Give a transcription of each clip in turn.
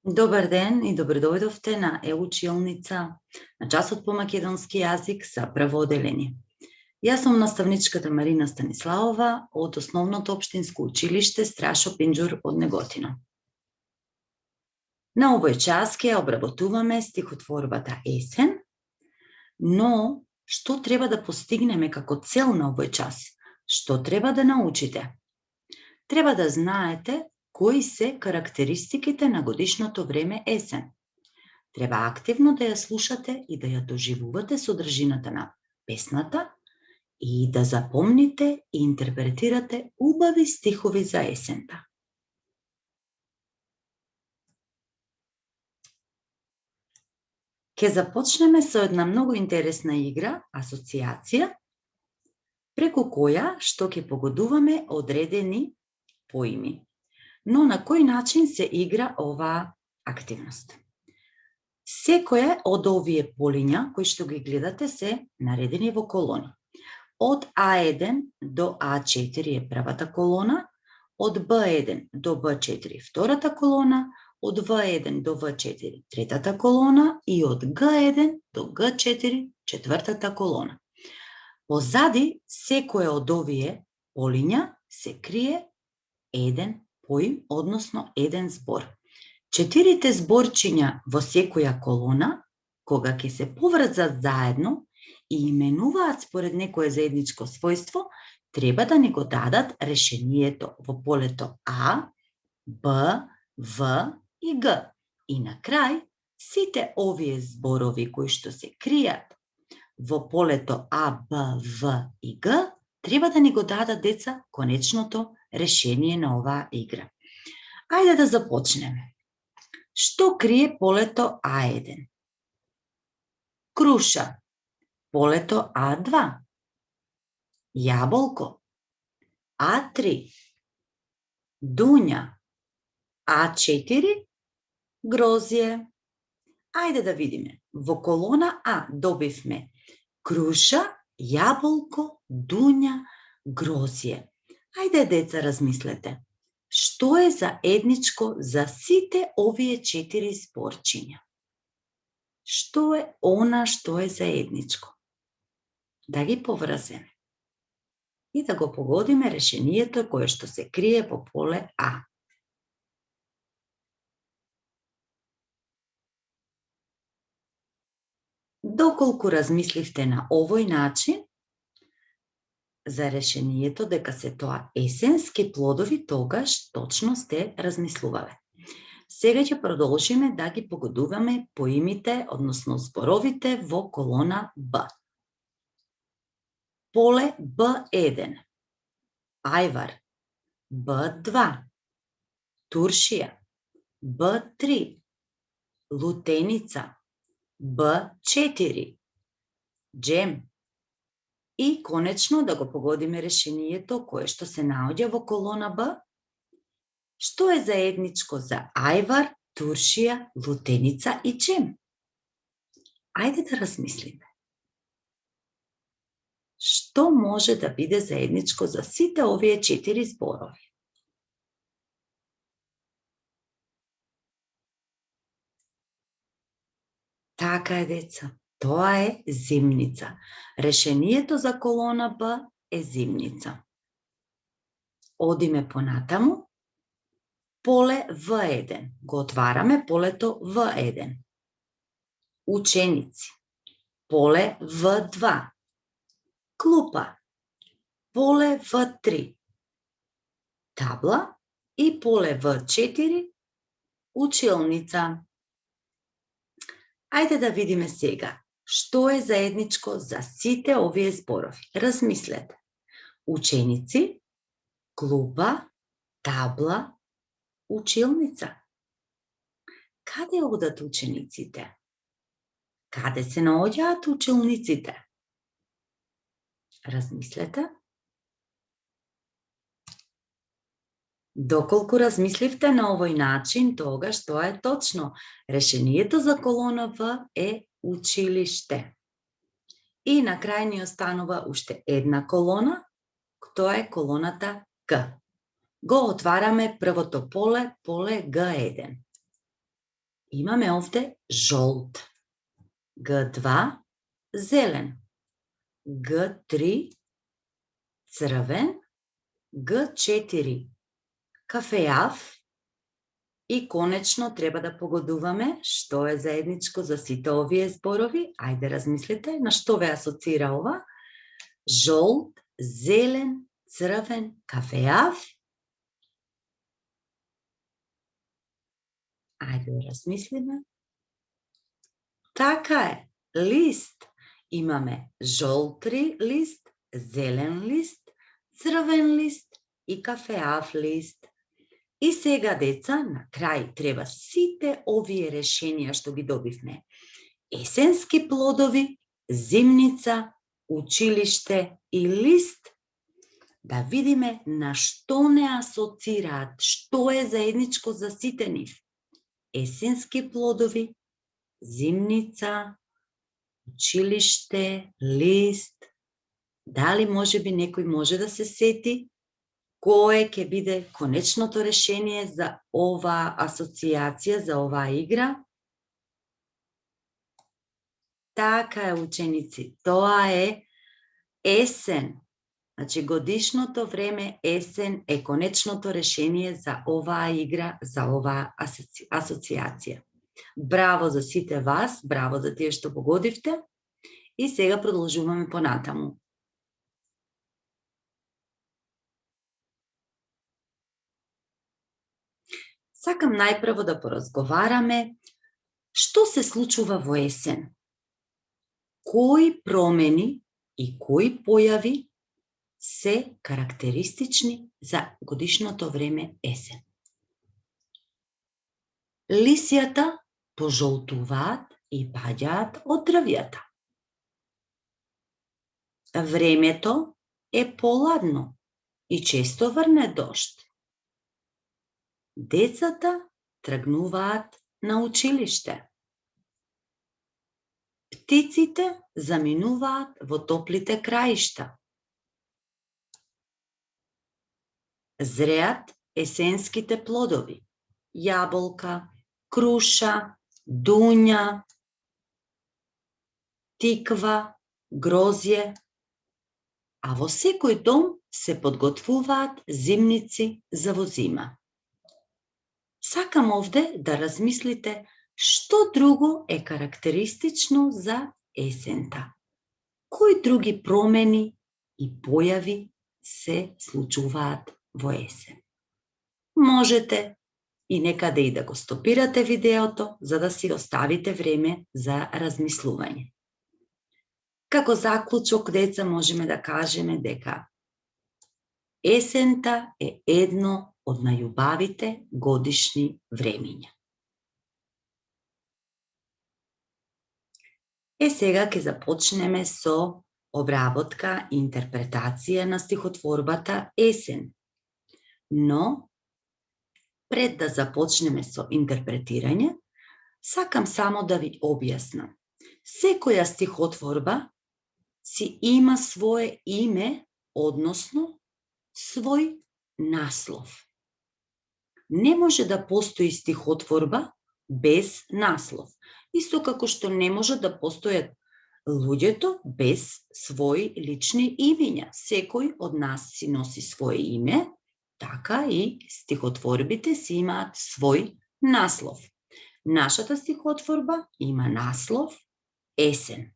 Добар ден и добродојдовте на Е-училница, на часот по македонски јазик за прво одделение. Јас сум наставничката Марина Станиславова од Основното општинско училиште Страшо Пинџур од Неготино. На овој час ќе ја обработуваме стихотворбата Есен, но што треба да постигнеме како цел на овој час? Што треба да научите? Треба да знаете кои се карактеристиките на годишното време есен. Треба активно да ја слушате и да ја доживувате содржината на песната и да запомните и интерпретирате убави стихови за есента. Ке започнеме со една многу интересна игра, асоциација, преку која што ќе погодуваме одредени поими. Но на кој начин се игра оваа активност? Секоја од овие полиња кои што ги гледате се наредени во колони. Од А1 до А4 е првата колона, од Б1 до Б4 втората колона, од В1 до В4 третата колона и од Г1 до Г4 четвртата колона. Позади секоја од овие полиња се крие еден поим, односно еден збор. Четирите зборчиња во секоја колона, кога ќе се поврзат заедно и именуваат според некое заедничко својство, треба да ни го дадат решението во полето А, Б, В и Г. И на крај, сите овие зборови кои што се кријат во полето А, Б, В и Г, треба да ни го дадат, деца, конечното решение на оваа игра. Ајде да започнеме. Што крие полето А1? Круша. Полето А2. Јаболко. А3. Дуња. А4. Грозје. Ајде да видиме. Во колона А добивме круша, јаболко, дуња, грозје. Ајде, деца, размислете. Што е заедничко за сите овие 4 зборчиња? Што е она што е заедничко? Да ги поврземе и да го погодиме решението кое што се крие во поле А. Доколку размисливте на овој начин за решението дека се тоа есенски плодови, тогаш точно сте размислувале. Сега ќе продолжиме да ги погодуваме поимите, односно зборовите во колона Б. Поле Б1. Ајвар. Б2. Туршија. Б3. Лутеница. Б4. Джем. И конечно да го погодиме решението кое што се наоѓа во колона Б. Што е заедничко за ајвар, туршија, лутеница и джем? Ајде да размислиме. Што може да биде заедничко за сите овие 4 зборови? Така е, деца. Тоа е зимница. Решението за колона Б е зимница. Одиме понатаму. Поле В1. Го отвараме полето В1. Ученици. Поле В2. Клупа. Поле В3. Табла и поле В4. Училница. Ајде да видиме сега што е заедничко за сите овие зборови. Размислете. Ученици, клупа, табла, училница. Каде одат учениците? Каде се наоѓаат училниците? Размислете. Доколку размисливте на овој начин, тогаш тоа е точно. Решението за колона В е училиште. И на крај ни останува уште една колона, тоа е колоната Г. Го отвараме првото поле, поле Г1. Имаме овде жолт, Г2 зелен, Г3 црвен, Г4 кафеав и конечно треба да погодуваме што е заедничко за сите овие зборови. Ајде размислете на што ве асоцира ова. Жолт, зелен, црвен, кафеав. Ајде да размислиме. Така е, лист. Имаме жолтри лист, зелен лист, црвен лист и кафеав лист. И сега, деца, на крај треба сите овие решенија што ги добивме. Есенски плодови, зимница, училиште и лист, да видиме на што не асоцираат, што е заедничко за сите нив. Есенски плодови, зимница, училиште, лист. Дали можеби некој може да се сети кое ќе биде конечното решение за оваа асоциација, за оваа игра? Така е, ученици, тоа е есен. Значи, годишното време есен е конечното решение за оваа игра, за оваа асоциација. Браво за сите вас, браво за тие што погодивте. И сега продолжуваме понатаму. Сакам најпрво да поразговараме што се случува во есен. Кои промени и кои појави се карактеристични за годишното време есен. Лисјата пожолтуваат и паѓаат од дрвјата. Времето е поладно и често врне дожд. Децата тргнуваат на училиште. Птиците заминуваат во топлите краишта. Зреат есенските плодови. Јаболка, круша, дуња, тиква, грозје. А во секој дом се подготвуваат зимници за во зима. Сакам овде да размислите што друго е карактеристично за есента. Кои други промени и појави се случуваат во есен? Можете и некаде и да го стопирате видеото, за да си оставите време за размислување. Како заклучок, деца, можеме да кажеме дека есента е едно од најубавите годишни времиња. Сега ќе започнеме со обработка и интерпретација на стихотворбата Есен. Но, пред да започнеме со интерпретирање, сакам само да ви објаснам. Секоја стихотворба си има свое име, односно свој наслов. Не може да постои стихотворба без наслов. Исто како што не може да постојат луѓето без своји лични имиња. Секој од нас си носи свое име, така и стихотворбите си имаат свој наслов. Нашата стихотворба има наслов Есен.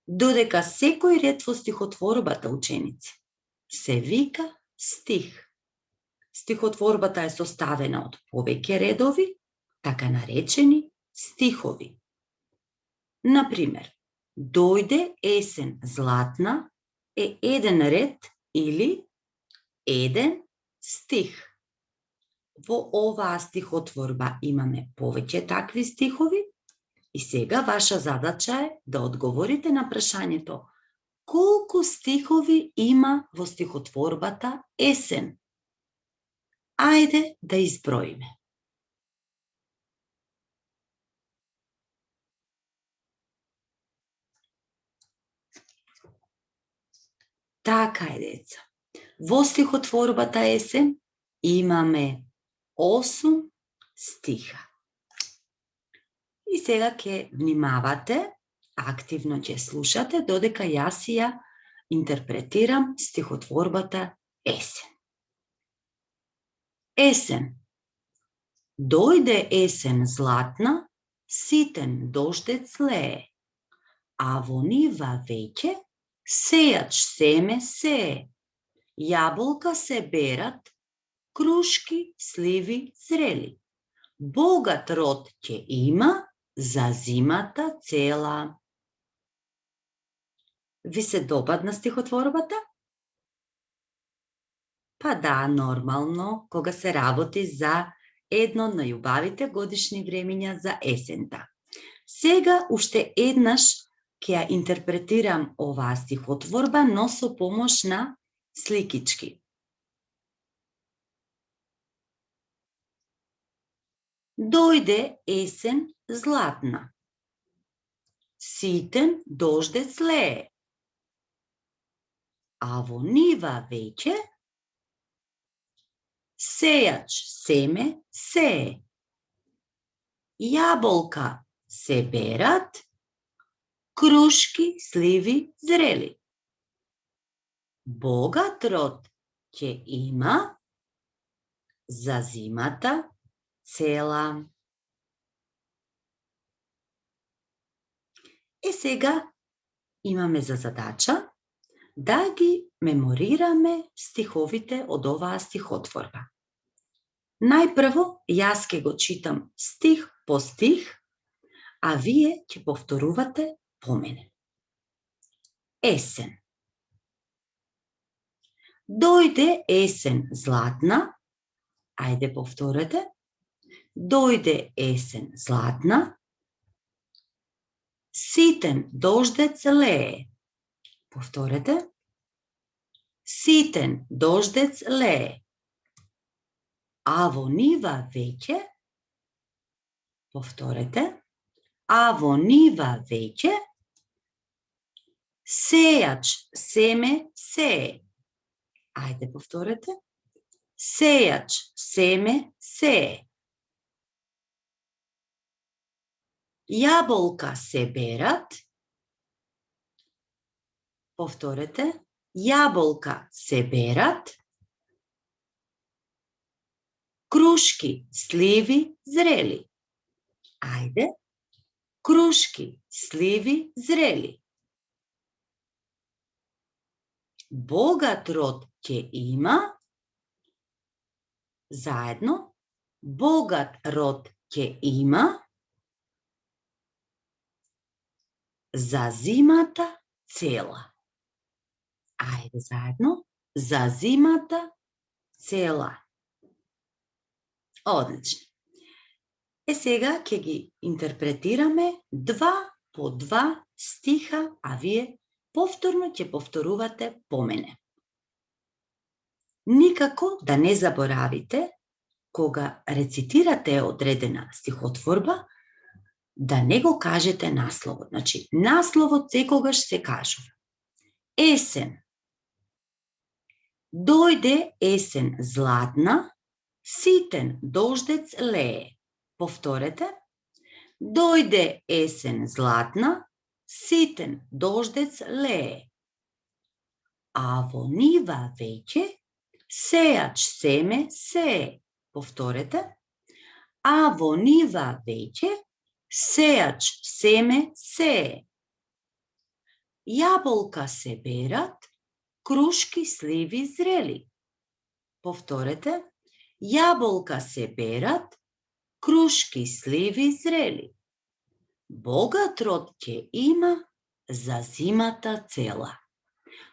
Додека секој ред во стихотворбата, ученици, се вика стих. Стихотворбата е составена од повеќе редови, така наречени стихови. Например, дојде есен златна е еден ред или еден стих. Во оваа стихотворба имаме повеќе такви стихови и сега ваша задача е да одговорите на прашањето колку стихови има во стихотворбата Есен. Ајде да изброиме. Така е, деца. Во стихотворбата Есен имаме 8 стиха. И сега ќе внимавате, активно ќе слушате, додека јас ја интерпретирам стихотворбата Есен. Есен. Дојде есен златна, ситен дождец лее, а во нива веќе сејач семе сее. Јаболка се берат, крушки, сливи зрели. Богат род ќе има за зимата цела. Ви се допадна стихотворбата? Па да, нормално, кога се работи за едно од најубавите годишни времиња за есента. Сега уште еднаш ќе ја интерпретирам оваа стихотворба, но со помош на сликички. Дојде есен златна, ситен дождец лее, а во нива веќе сејач семе сее. Јаболка се берат, крушки, сливи зрели. Богат род ќе има за зимата цела. Сега имаме за задача да ги меморираме стиховите од оваа стихотворба. Најпрво, јас ќе го читам стих по стих, а вие ќе повторувате по мене. Есен. Дојде есен златна, ајде повторете. Дојде есен златна, ситен дождец лее. Повторете. Ситен дождец лее. А во нива веќе, повторете, а во нива веќе сејач семе сее. Ајде повторете. Сејач семе сее. Јаболка се берат. Повторете. Јаболка се берат. Крушки, сливи, зрели. Ајде. Крушки, сливи, зрели. Богат род ќе има. Заедно. Богат род ќе има за зимата цела. Ајде заедно. За зимата цела. Одлично. Сега ќе ги интерпретираме два по два стиха, а вие повторно ќе повторувате по мене. Никако да не заборавите, кога рецитирате одредена стихотворба, да не го кажете насловот. Значи, насловот секогаш се кажува. Есен. Дојде есен златна, ситен дождец лее. Повторете. Дојде есен златна, ситен дождец лее. А во нива веќе сејач семе сее. Повторете. А во нива веќе сејач семе сее. Јаболка се берат, крушки, сливи зрели. Повторете. Јаболка се берат, крушки, сливи зрели. Богат род ќе има за зимата цела.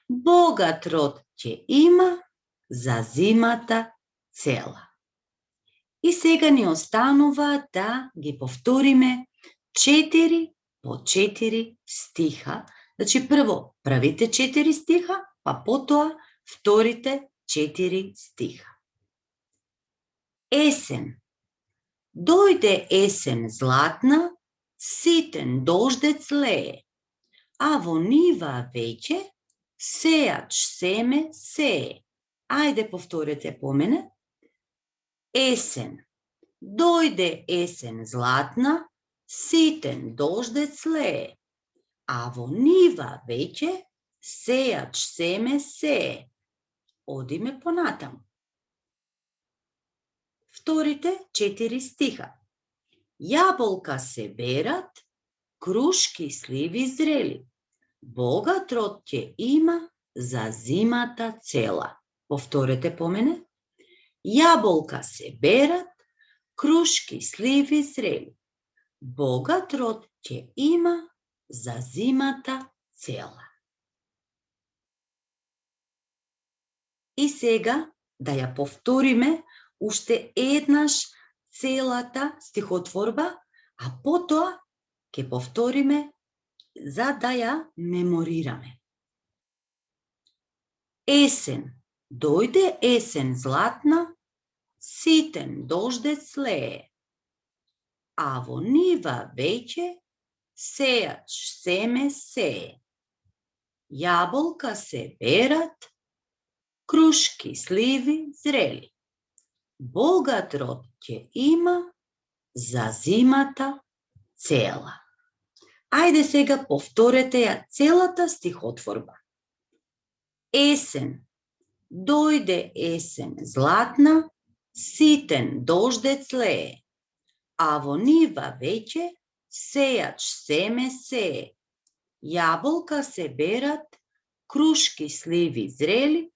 Богат род ќе има за зимата цела. И сега ни останува да ги повториме 4 по 4 стиха. Значи, прво првите 4 стиха, па потоа вторите 4 стиха. Есен. Дојде есен златна, ситен дождец лее, а во нива веќе сејач семе сее. Ајде повторете по мене. Есен. Дојде есен златна, ситен дождец лее, а во нива веќе сејач семе сее. Одиме понатаму. Вторите 4 стиха. Јаболка се берат, крушки сливи зрели. Богат род ќе има за зимата цела. Повторете по мене. Јаболка се берат, крушки сливи зрели. Богат род ќе има за зимата цела. И сега да ја повториме уште еднаш целата стихотворба, а потоа ќе повториме за да ја меморираме. Есен, дојде есен златна, ситен дождец лее, а во нива веќе сејач семе сее. Јаболка се берат, крушки сливи зрели. Богат род ќе има за зимата цела. Ајде сега повторете ја целата стихотворба. Есен, дојде есен златна, ситен дождец лее, а во нива веќе сејач семе сее. Јаболка се берат, крушки сливи зрели,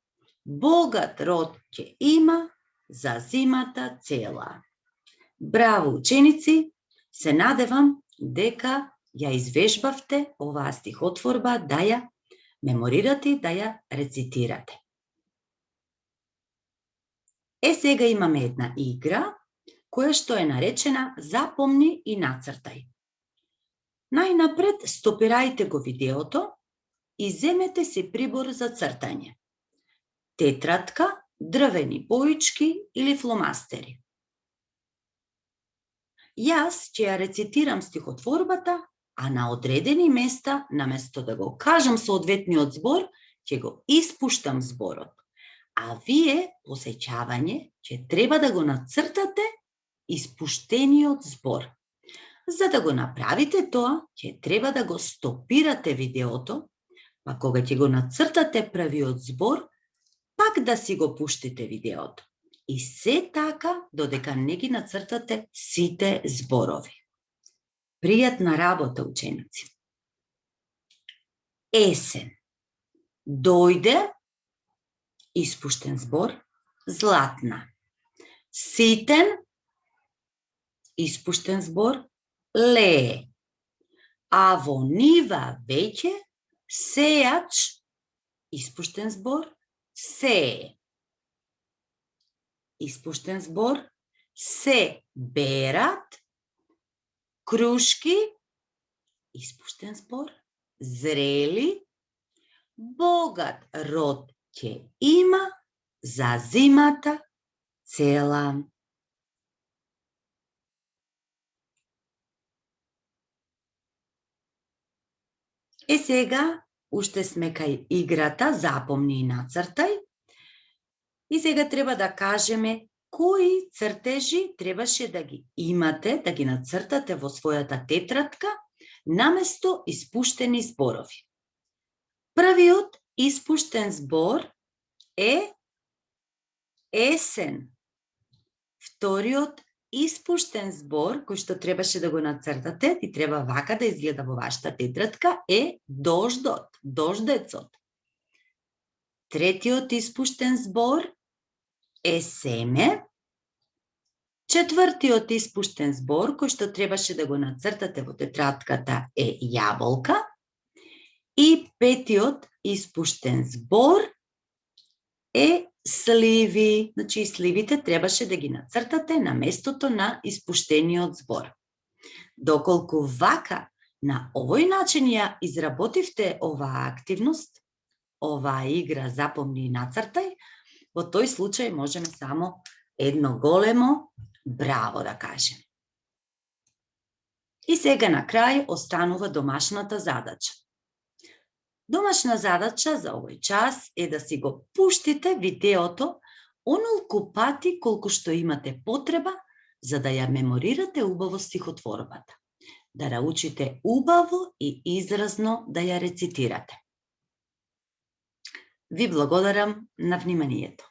богат род ќе има за зимата цела. Браво, ученици! Се надевам дека ја извежбавте оваа стихотворба, да ја меморирате и да ја рецитирате. Сега имаме една игра, која што е наречена Запомни и нацртај. Најнапред стопирајте го видеото и земете си прибор за цртање. Тетратка, дрвени боички или фломастери. Јас ќе ја рецитирам стихотворбата, а на одредени места, наместо да го кажам соодветниот збор, ќе го испуштам зборот. А вие, по сеќавање, ќе треба да го нацртате испуштениот збор. За да го направите тоа, ќе треба да го стопирате видеото, па кога ќе го нацртате првиот збор, пак да си го пуштите видеото. И се така додека не ги нацртате сите зборови. Пријатна работа, ученици. Есен. Дојде, испуштен збор, златна. Ситен, испуштен збор, лее. А во нива веќе сејач, испуштен збор, сее. Испуштен збор, се берат, крушки, испуштен збор, зрели, богат род ќе има за зимата цела. Сега уште сме кај играта Запомни и нацртај. И сега треба да кажеме кои цртежи требаше да ги имате, да ги нацртате во својата тетратка, наместо испуштени зборови. Првиот испуштен збор е есен. Вториот испуштен збор, кој што требаше да го нацртате, и треба вака да изгледа во вашата тетратка, е дождот, дождецот. Третиот испуштен збор е семе. Четвртиот испуштен збор, кој што требаше да го нацртате во тетратката, е јаболка. И петиот испуштен збор е сливи. Значи, сливите требаше да ги нацртате на местото на испуштениот збор. Доколку вака, на овој начин ја изработивте оваа активност, оваа игра Запомни и нацртај, во тој случај можеме само едно големо браво да кажем. И сега на крај останува домашната задача. Домашна задача за овој час е да си го пуштите видеото онолку пати колку што имате потреба за да ја меморирате убаво стихотворбата, да ја учите убаво и изразно да ја рецитирате. Ви благодарам на вниманието.